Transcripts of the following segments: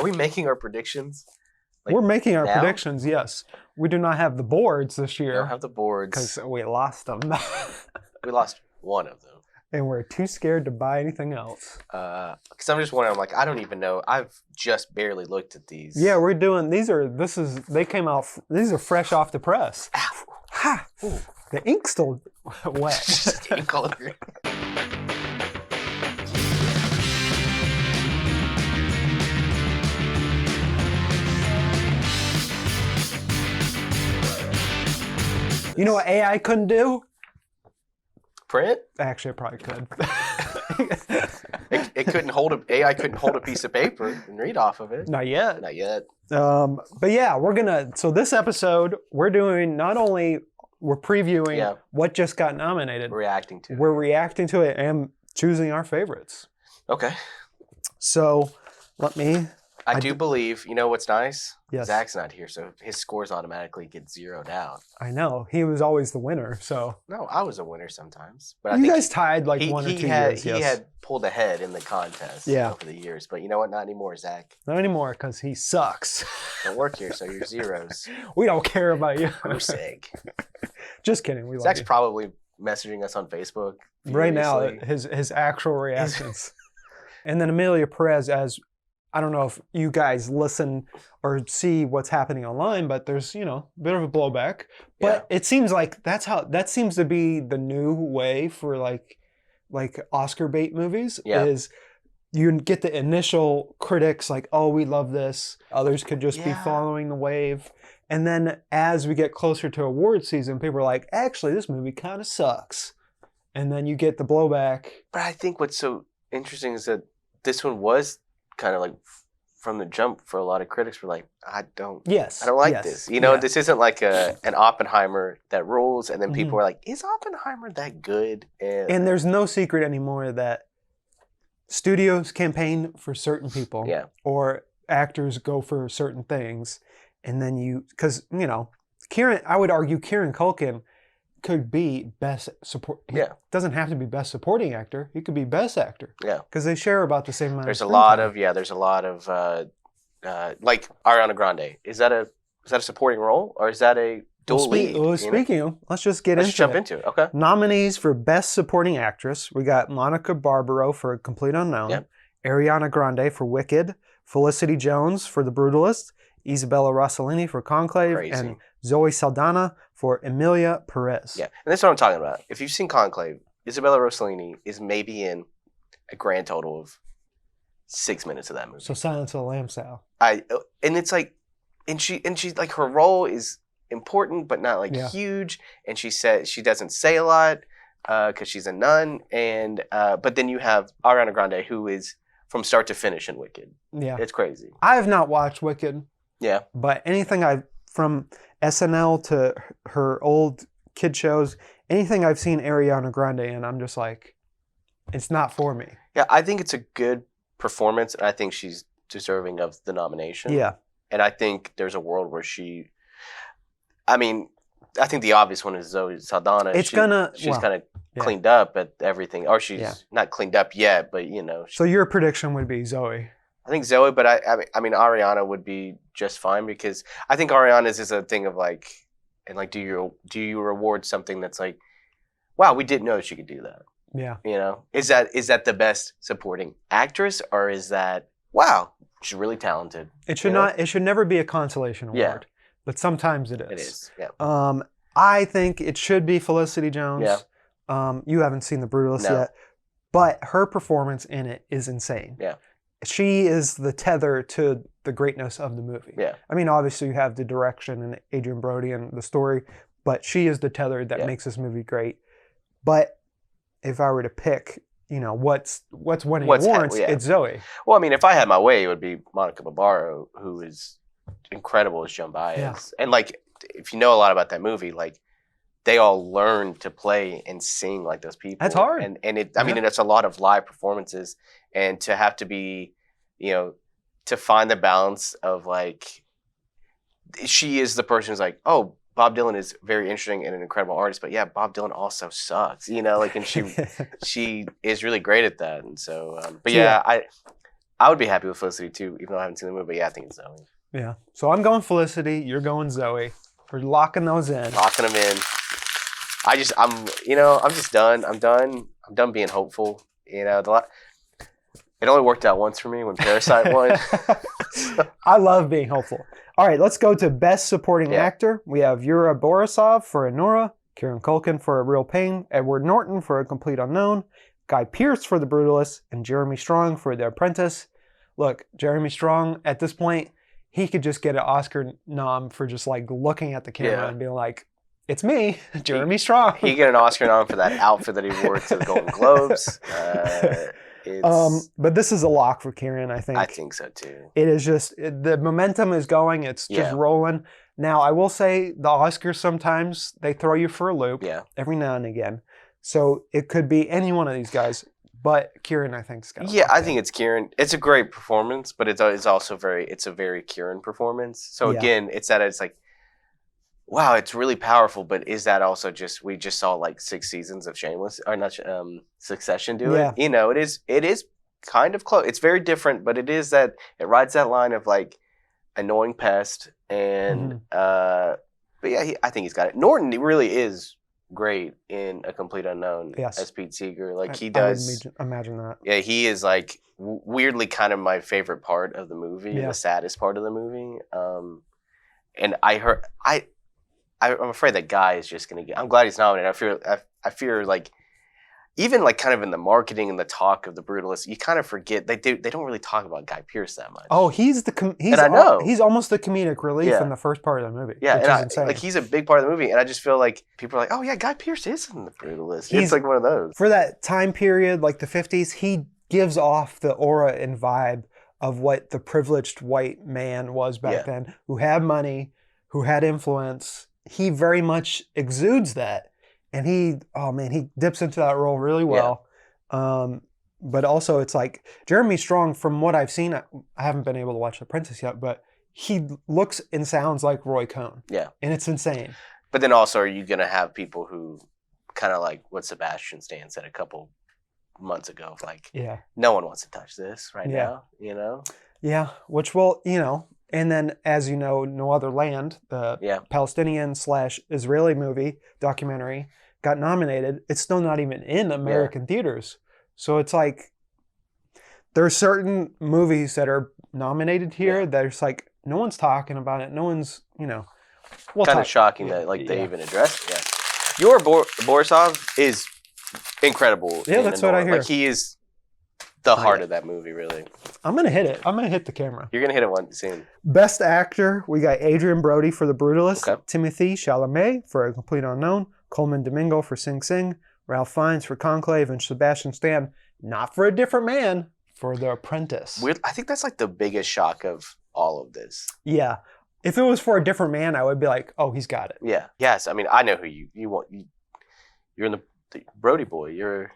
Are we making our predictions? We're making our now? predictions, yes. We do not have the boards this We year. don't have the boards. Because we lost them. We lost one of them. And we're too scared to buy anything else. Because I'm just wondering, I'm like, I don't even know. I've just barely looked at these. Yeah, we're doing, they came out, these are fresh off the press. Ow. Ha! Ooh. The ink's still wet. Just ink all over. You know what AI couldn't do? Print? Actually, it probably could. It couldn't hold AI couldn't hold a piece of paper and read off of it. Not yet. Not yet. But yeah, so this episode, we're doing, not only we're previewing what just got nominated. Reacting to We're reacting to it and choosing our favorites. Okay. So I do believe, you know what's nice? Yes. Zach's not here, so his scores automatically get zeroed out. I know. He was always the winner, so. No, I was a winner sometimes. But you guys tied like 1 or 2 years. He had pulled ahead in the contest over the years. But you know what? Not anymore, Zach. Not anymore, because he sucks. Don't work here, so you're zeros. We don't care about you. We're sick. Just kidding. We love Zach's you. probably messaging us on Facebook. Right now, his actual reactions. And then Emilia Perez, I don't know if you guys listen or see what's happening online, but there's, a bit of a blowback. But it seems like that seems to be the new way for like Oscar bait movies is you get the initial critics like, oh, we love this. Others could just be following the wave. And then as we get closer to award season, people are like, actually, this movie kind of sucks. And then you get the blowback. But I think what's so interesting is that this one was kind of like from the jump for a lot of critics were like, I don't like this. This isn't like an Oppenheimer that rules, and then people were like, is Oppenheimer that good? And there's no secret anymore that studios campaign for certain people or actors go for certain things. And then because, I would argue Kieran Culkin could be best support. He doesn't have to be best supporting actor. He could be best actor. Yeah. Because they share about the same amount there's of a lot of like Ariana Grande. Is that a supporting role or is that a dual lead? Speaking of, let's just jump into it. Okay. Nominees for Best Supporting Actress. We got Monica Barbaro for Complete Unknown. Ariana Grande for Wicked. Felicity Jones for The Brutalist. Isabella Rossellini for Conclave. And Zoe Saldana for Emilia Perez. Yeah, and that's what I'm talking about. If you've seen Conclave, Isabella Rossellini is maybe in a grand total of 6 minutes of that movie. So Silence of the Lambs style. And it's like, and she's like, her role is important but not like huge. And she said she doesn't say a lot because she's a nun. And but then you have Ariana Grande, who is from start to finish in Wicked. Yeah, it's crazy. I have not watched Wicked. Yeah, but anything from SNL to her old kid shows, anything I've seen Ariana Grande in, I'm just like, it's not for me. Yeah, I think it's a good performance, and I think she's deserving of the nomination. Yeah. And I think there's a world where I think the obvious one is Zoe Saldana. She's kind of cleaned up at everything. Or she's not cleaned up yet, but So your prediction would be Zoe? I think Zoe, but I mean Ariana would be just fine because I think Ariana's is a thing of like, and like, do you reward something that's like, wow, we didn't know she could do that. Yeah. Is that the best supporting actress, or is that, wow, she's really talented? It should not. It should never be a consolation award, but sometimes it is. It is. Yeah. I think it should be Felicity Jones. Yeah. You haven't seen The Brutalist yet, but her performance in it is insane. Yeah. She is the tether to the greatness of the movie. Yeah. I mean, obviously you have the direction and Adrian Brody and the story, but she is the tether that makes this movie great. But if I were to pick, what's winning awards, it's Zoe. Well, I mean, if I had my way, it would be Monica Barbaro, who is incredible as Joan Baez. Yeah. And like, if you know a lot about that movie, like, they all learn to play and sing like those people. That's hard. And I mean, it's a lot of live performances, and to have to be, to find the balance of like, she is the person who's like, oh, Bob Dylan is very interesting and an incredible artist, but yeah, Bob Dylan also sucks, and she is really great at that. And so, but I I would be happy with Felicity too, even though I haven't seen the movie. But yeah, I think it's Zoe. Yeah. So I'm going Felicity. You're going Zoe. We're locking those in. Locking them in. I'm just done. I'm done being hopeful. You know, it only worked out once for me when Parasite won. I love being hopeful. All right, let's go to Best Supporting Actor. We have Yura Borisov for Anora, Kieran Culkin for A Real Pain, Edward Norton for A Complete Unknown, Guy Pearce for The Brutalist, and Jeremy Strong for The Apprentice. Look, Jeremy Strong, at this point, he could just get an Oscar nom for just like looking at the camera and being like, it's me, Jeremy Strong. He get an Oscar nom for that outfit that he wore to the Golden Globes. But this is a lock for Kieran, I think. I think so too. It is just, the momentum is going. It's just rolling. Now, I will say the Oscars sometimes, they throw you for a loop every now and again. So it could be any one of these guys. But Kieran, I think, is going to. Yeah, I think it's Kieran. It's a great performance, but it's also it's a very Kieran performance. So again, it's like, wow, it's really powerful. But is that also just we just saw like 6 seasons of Shameless or not Succession do it? You know, it is kind of close. It's very different, but it rides that line of like annoying pest and but yeah, I think he's got it. Norton really is great in A Complete Unknown as Pete Seeger. Like he does. I would imagine that. Yeah, he is like weirdly kind of my favorite part of the movie, the saddest part of the movie. And I'm afraid that Guy is just gonna get. I'm glad he's nominated. I fear like even like kind of in the marketing and the talk of The Brutalist, you kind of forget they don't really talk about Guy Pearce that much. Oh, he's almost the comedic relief in the first part of the movie. Yeah, which is insane. Like he's a big part of the movie, and I just feel like people are like, oh yeah, Guy Pearce is in The Brutalist. It's like one of those. For that time period, like the 50s, he gives off the aura and vibe of what the privileged white man was back then, who had money, who had influence. He very much exudes that. And he dips into that role really well. But also it's like Jeremy Strong, from what I've seen, I haven't been able to watch The Apprentice yet, but he looks and sounds like Roy Cohn. Yeah. And it's insane. But then also, are you going to have people who kind of like what Sebastian Stan said a couple months ago, like, no one wants to touch this right now, you know? Yeah, which will, and then, as you know, No Other Land, the Palestinian/Israeli movie documentary, got nominated. It's still not even in American theaters. So it's like, there are certain movies that are nominated here that it's like, no one's talking about it. No one's, kind of shocking that they even addressed it. Yeah. Your Borisov is incredible. Yeah, that's what I hear. Like he is the heart of that movie, really. I'm going to hit it. I'm going to hit the camera. You're going to hit it one soon. Best Actor, we got Adrian Brody for The Brutalist, Timothée Chalamet for A Complete Unknown, Coleman Domingo for Sing Sing, Ralph Fiennes for Conclave, and Sebastian Stan, not for A Different Man, for The Apprentice. I think that's like the biggest shock of all of this. Yeah. If it was for A Different Man, I would be like, oh, he's got it. Yeah. Yes. I mean, I know who you want. You're in the Brody boy. You're...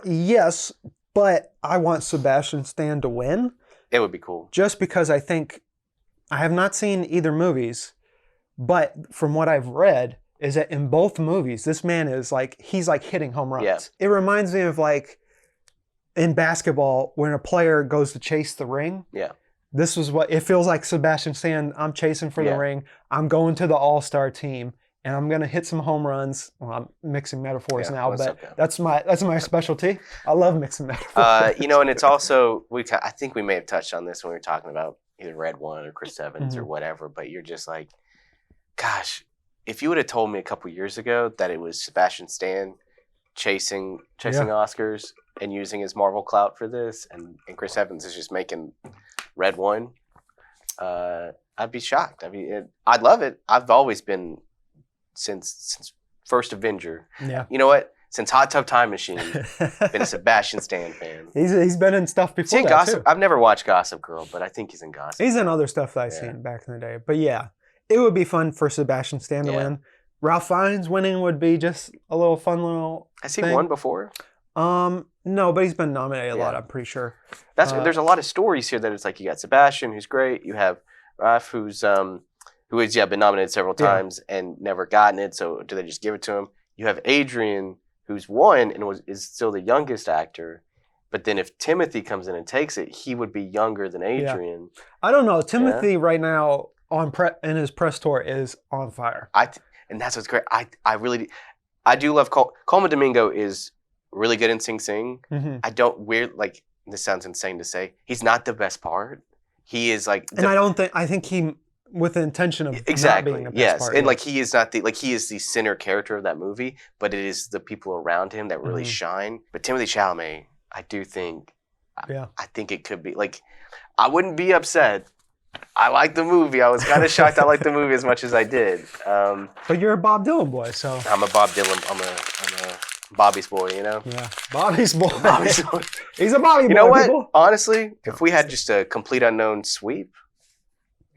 Yes, but I want Sebastian Stan to win. It would be cool. Just because I think, I have not seen either movies, but from what I've read, is that in both movies, this man is like, he's like hitting home runs. Yeah. It reminds me of like, in basketball, when a player goes to chase the ring. Yeah. This was what, it feels like Sebastian Stan, I'm chasing for the ring. I'm going to the all-star team. And I'm going to hit some home runs. Well, I'm mixing metaphors now, but that's my specialty. I love mixing metaphors. And it's also, I think we may have touched on this when we were talking about either Red One or Chris Evans or whatever, but you're just like, gosh, if you would have told me a couple years ago that it was Sebastian Stan chasing Oscars and using his Marvel clout for this, and Chris Evans is just making Red One, I'd be shocked. I mean, I'd love it. I've always been... Since first Avenger. Yeah. You know what? Since Hot Tub Time Machine, been a Sebastian Stan fan. He's been in stuff before that Gossip? Too. I've never watched Gossip Girl, but I think he's in Gossip. He's in other stuff that I've seen back in the day. But yeah, it would be fun for Sebastian Stan to win. Ralph Fiennes winning would be just a little fun little Has he won before? No, but he's been nominated a lot, I'm pretty sure. There's a lot of stories here that it's like you got Sebastian, who's great. You have Ralph, who has been nominated several times and never gotten it, so do they just give it to him? You have Adrian, who's won and is still the youngest actor, But then if Timothy comes in and takes it, he would be younger than Adrian. I don't know. Timothy right now in his press tour is on fire. And that's what's great. I do love Colman Domingo is really good in Sing Sing. Mm-hmm. I don't like this sounds insane to say. He's not the best part. He is like, and I think he with the intention of exactly not being the best part. And like he is not he is the center character of that movie, but it is the people around him that really shine. But Timothée Chalamet, I do think, I think it could be like, I wouldn't be upset. I like the movie. I was kind of shocked I liked the movie as much as I did. But you're a Bob Dylan boy, so I'm a Bob Dylan. I'm a Bobby's boy, you know? Yeah. Bobby's boy. Bobby's boy. He's a Bobby boy. You know what? People. Honestly, if we had just a complete unknown sweep,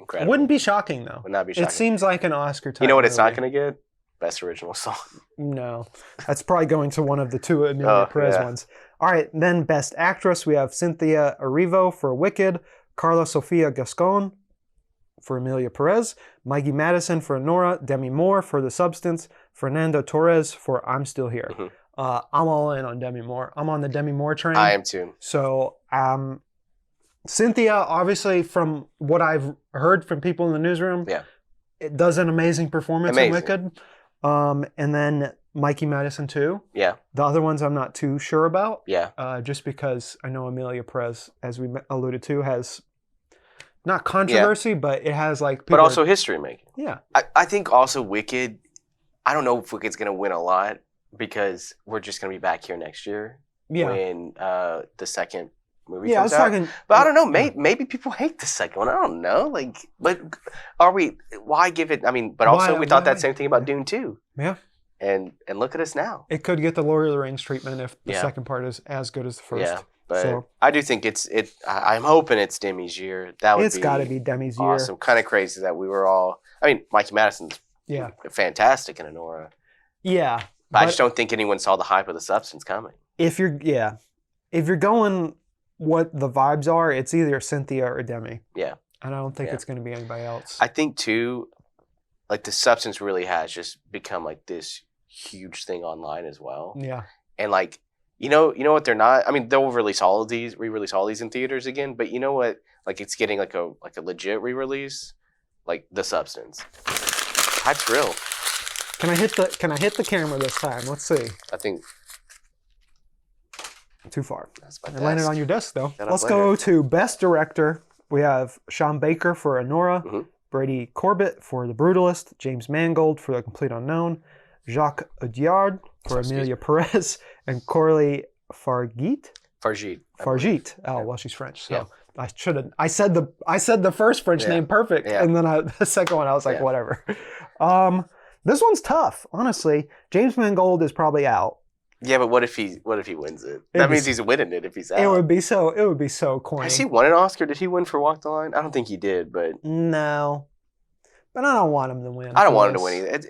incredible. Wouldn't be shocking, though. Would not be shocking. It seems like an Oscar type. You know what it's movie. not going to get? Best original song. No. That's probably going to one of the two Emilia Perez ones. All right, then Best Actress, we have Cynthia Erivo for Wicked, Carla Sofia Gascon for Emilia Perez, Maggie Madison for Nora, Demi Moore for The Substance, Fernando Torres for I'm Still Here. Mm-hmm. I'm all in on Demi Moore. I'm on the Demi Moore train. I am too. So, Cynthia, obviously, from what I've heard from people in the newsroom, it does an amazing performance in Wicked. And then Mikey Madison too. Yeah. The other ones I'm not too sure about. Yeah. Just because I know Emilia Perez, as we alluded to, has not controversy, but it has like. But also history making. Yeah. I think also Wicked. I don't know if Wicked's going to win a lot because we're just going to be back here next year. Yeah. When the second movie comes out. But I don't know. Maybe people hate the second one. I don't know. Like, but are we? Why give it? I mean, but also we thought that same thing about Dune 2. Yeah. And look at us now. It could get the Lord of the Rings treatment if the second part is as good as the first. Yeah. But I do think I'm hoping it's Demi's year. It's got to be Demi's year. Awesome. Kind of crazy that we were all. I mean, Mikey Madison's fantastic in Anora. Yeah. But I just don't think anyone saw the hype of The Substance coming. If you're going what the vibes are, it's either Cynthia or Demi. Yeah. And I don't think it's going to be anybody else. I think too, like The Substance really has just become like this huge thing online as well. Yeah. And like, you know what they're not. I mean, they'll re-release all of these in theaters again. But you know what? Like it's getting like a legit re-release, like The Substance. That's real. Can I hit the camera this time? Let's see. I think. Too far. It landed on your desk, though. Let's go to Best Director. We have Sean Baker for Anora, Brady Corbett for The Brutalist, James Mangold for The Complete Unknown, Jacques Audiard for Emilia Perez, and Coralie Fargeet. Oh, well, she's French, so I shouldn't. I said the first French name perfect, and then the second one I was like, whatever. This one's tough, honestly. James Mangold is probably out. Yeah, but what if he wins it? That means he's winning it if he's out. It would be so corny. Has he won an Oscar? Did he win for Walk the Line? I don't think he did, but no. But I don't want him to win. I don't want him to win either.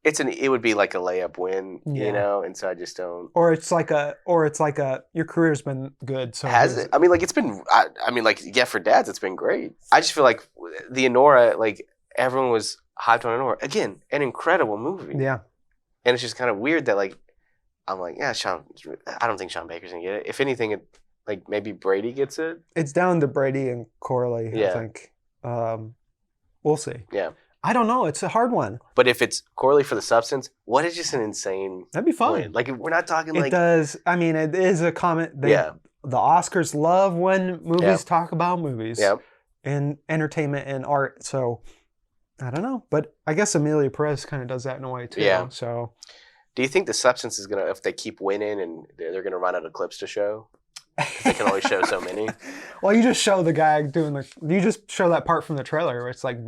It would be like a layup win, you know, and so I just don't. Or it's like your career's been good. So has it? I mean, like it's been. I mean, like for dads, it's been great. I just feel like the Anora, like everyone was hyped on Anora again, an incredible movie. Yeah, and it's just kind of weird that like. I'm like, I don't think Sean Baker's going to get it. If anything, like maybe Brady gets it. It's down to Brady and Coralie, I think. We'll see. Yeah. I don't know. It's a hard one. But if it's Coralie for The Substance, what is just an insane That'd be fun. Win? Like, we're not talking like... It does. I mean, it is a comment. The Oscars love when movies talk about movies. Yeah. And entertainment and art. So, I don't know. But I guess Emilia Perez kind of does that in a way, too. Yeah. So... Do you think The Substance is going to, if they keep winning and they're going to run out of clips to show? Because they can only show so many. Well, you just show the guy you just show that part from the trailer where it's like, you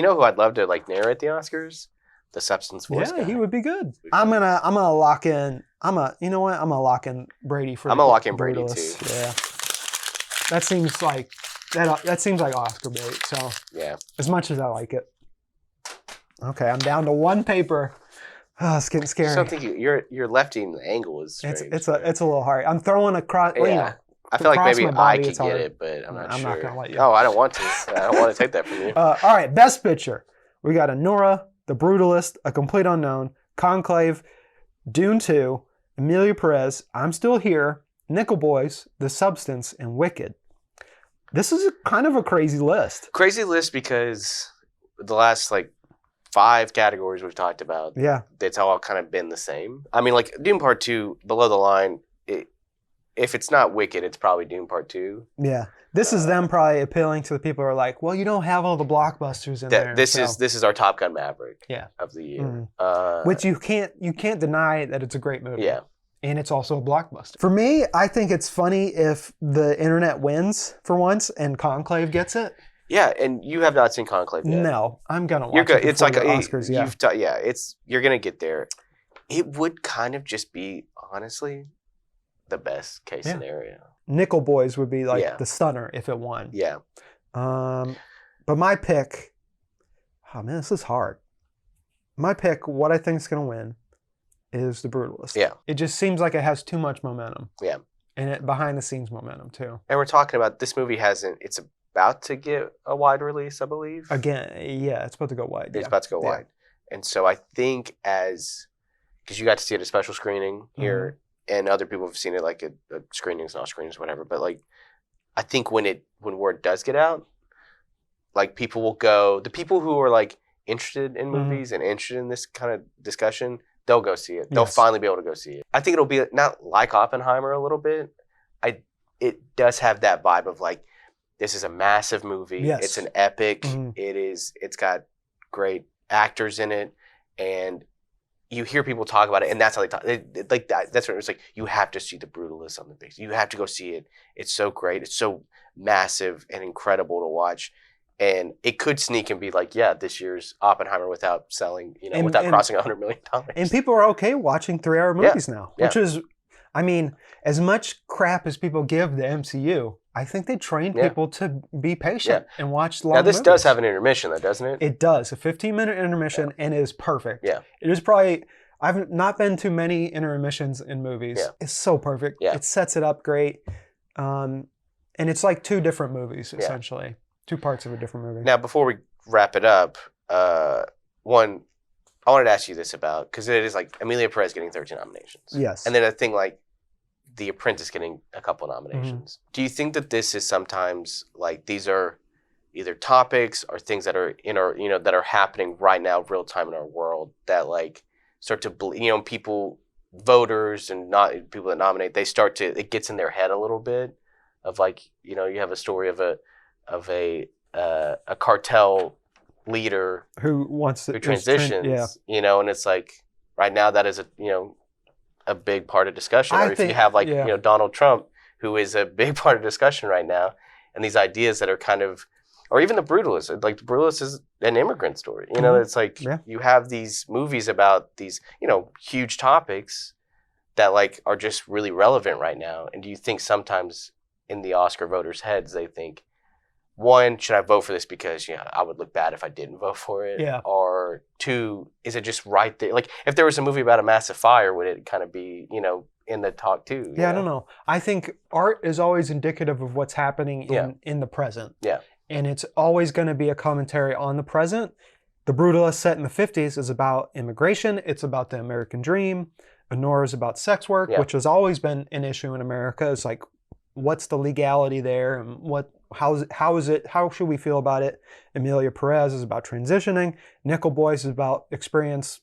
know who I'd love to like narrate the Oscars? The Substance voice guy. Yeah, he would be good. I'm gonna lock in. You know what? I'm gonna lock in Brady for. I'm gonna lock in Brady too. Yeah. That seems like Oscar bait. So yeah. As much as I like it. Okay, I'm down to one paper. Oh, it's getting scary. I don't think your lefty angle is strange. It's a little hard. I'm throwing across. Yeah. You know, I feel like maybe I could get it, but I'm not sure. I'm not gonna let you. Oh, I don't want to. I don't want to take that from you. All right, Best Picture. We got Anora, The Brutalist, A Complete Unknown, Conclave, Dune 2, Emilia Perez, I'm Still Here, Nickel Boys, The Substance, and Wicked. This is kind of a crazy list. Crazy list because the last like 5 categories we've talked about, it's all kind of been the same. I mean, like Dune Part 2, below the line, if it's not Wicked, it's probably Dune Part 2. Yeah. This is them probably appealing to the people who are like, well, you don't have all the blockbusters in there. This is our Top Gun Maverick of the year. Which you can't deny that it's a great movie. Yeah. And it's also a blockbuster. For me, I think it's funny if the internet wins for once and Conclave gets it. Yeah, and you have not seen Conclave yet. No, I'm gonna watch it. It's like the Oscars. You're gonna get there. It would kind of just be, honestly, the best case scenario. Nickel Boys would be like the stunner if it won. Yeah. But my pick, oh man, this is hard. My pick, what I think is gonna win, is The Brutalist. Yeah. It just seems like it has too much momentum. Yeah. And it behind the scenes momentum too. And we're talking about this movie it's about to get a wide release, I believe. Again, it's about to go wide. It's about to go wide. And so I think because you got to see it at a special screening here, and other people have seen it like at screenings, not screenings, whatever. But like, I think when word does get out, like people will go, the people who are like interested in movies and interested in this kind of discussion, they'll go see it. They'll finally be able to go see it. I think it'll be not like Oppenheimer a little bit. It does have that vibe of like, this is a massive movie. Yes. It's an epic. It's got great actors in it, and you hear people talk about it, and that's how they talk. Like that. That's what it's like. You have to see The Brutalist on the big. You have to go see it. It's so great. It's so massive and incredible to watch, and it could sneak and be like, this year's Oppenheimer without selling, without crossing $100 million. And people are okay watching 3-hour movies now, which is, I mean, as much crap as people give the MCU, I think they train people to be patient and watch long movies. Now, this does have an intermission, though, doesn't it? It does. A 15-minute intermission, and it is perfect. Yeah. It is probably, I've not been to many intermissions in movies. Yeah. It's so perfect. Yeah. It sets it up great. And it's like 2 different movies, essentially. 2 parts of a different movie. Now, before we wrap it up, one, I wanted to ask you this about, because it is like Emilia Perez getting 13 nominations. Yes. And then a thing like The Apprentice getting a couple nominations. Do you think that this is sometimes like these are either topics or things that are in our, that are happening right now, real time in our world, that like start to, people, voters and not people that nominate, it gets in their head a little bit of like, you have a story of a cartel leader who transitions, and it's like right now that is a big part of discussion. Or if you have like, Donald Trump, who is a big part of discussion right now, and these ideas that are kind of, or even The Brutalist. Like The Brutalist is an immigrant story. It's like you have these movies about these, huge topics that like are just really relevant right now. And do you think sometimes in the Oscar voters' heads they think, one, should I vote for this because I would look bad if I didn't vote for it? Yeah. Or 2, is it just right there? Like if there was a movie about a massive fire, would it kind of be, in the talk too? I don't know. I think art is always indicative of what's happening in the present. Yeah. And it's always going to be a commentary on the present. The Brutalist, set in the 50s, is about immigration. It's about the American dream. Honor is about sex work, which has always been an issue in America. It's like, what's the legality there, and how should we feel about it? Emilia Perez is about transitioning. Nickel Boys is about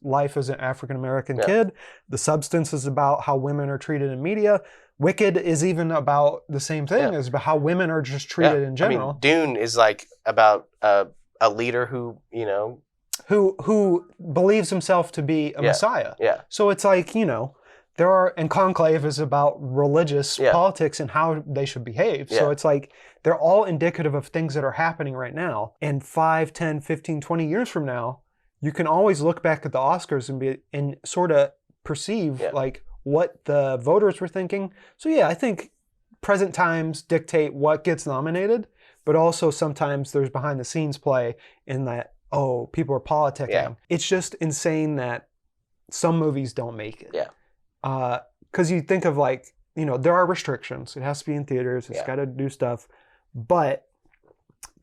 life as an African-American kid. The Substance is about how women are treated in media. Wicked is even about the same thing, is about how women are just treated in general. I mean, Dune is like about a leader who, who believes himself to be a messiah. Yeah. So it's like, and Conclave is about religious politics and how they should behave. So it's like, they're all indicative of things that are happening right now. And 5, 10, 15, 20 years from now, you can always look back at the Oscars and sort of perceive like what the voters were thinking. So I think present times dictate what gets nominated, but also sometimes there's behind the scenes play in that, people are politicking. Yeah. It's just insane that some movies don't make it. Yeah. Because you think of like, there are restrictions. It has to be in theaters. It's got to do stuff. But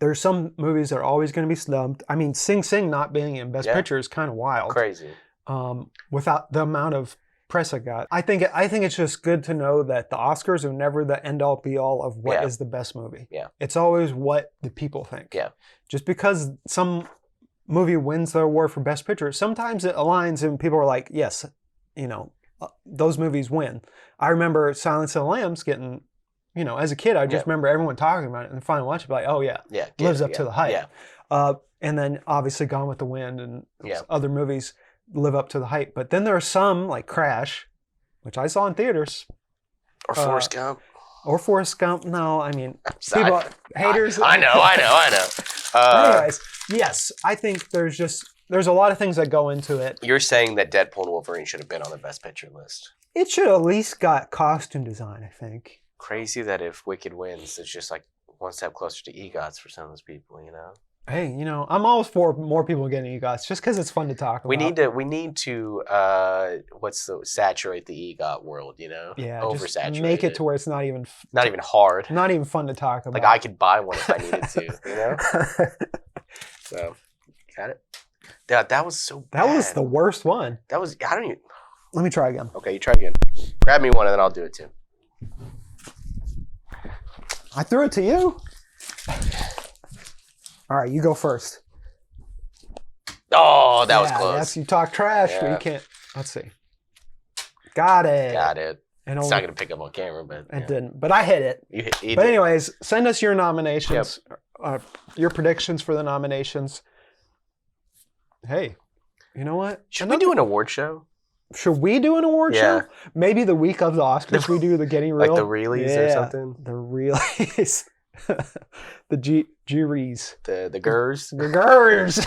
there's some movies that are always going to be snubbed. I mean, Sing Sing not being in Best Picture is kind of wild. Crazy. Without the amount of press it got. I think it's just good to know that the Oscars are never the end all be all of what is the best movie. Yeah. It's always what the people think. Yeah. Just because some movie wins the award for Best Picture, sometimes it aligns and people are like, yes, those movies win. I remember Silence of the Lambs getting, as a kid, I just remember everyone talking about it and finally watch it, like, oh yeah, lives up to the hype. Yeah. And then obviously Gone with the Wind and other movies live up to the hype. But then there are some like Crash, which I saw in theaters. Or Forrest Gump. Or Forrest Gump. No, I mean, people, haters. I know. Anyways, yes, I think there's a lot of things that go into it. You're saying that Deadpool and Wolverine should have been on the Best Picture list. It should at least got costume design, I think. Crazy that if Wicked wins, it's just like one step closer to EGOTs for some of those people, Hey, I'm always for more people getting EGOTs just because it's fun to talk about. We need to saturate the EGOT world, Yeah, oversaturate just make it to where it's not even hard, not even fun to talk about. Like I could buy one if I needed to, So, got it. Yeah, that was so bad. That was the worst one. That was I don't even. Let me try again. Okay, you try again. Grab me one and then I'll do it too. I threw it to you. All right, you go first. Oh, that was close. Yes, you talk trash, but you can't. Let's see. Got it. And it's not going to pick up on camera, but... It didn't, but I hit it. You but did. Anyways, send us your nominations, your predictions for the nominations. Hey, you know what? Should we do an award show? Should we do an award show? Maybe the week of the Oscars we do the Getting Real. Like the Reelies or something? The Reelies. The G-Rees. The Gers. The Gers.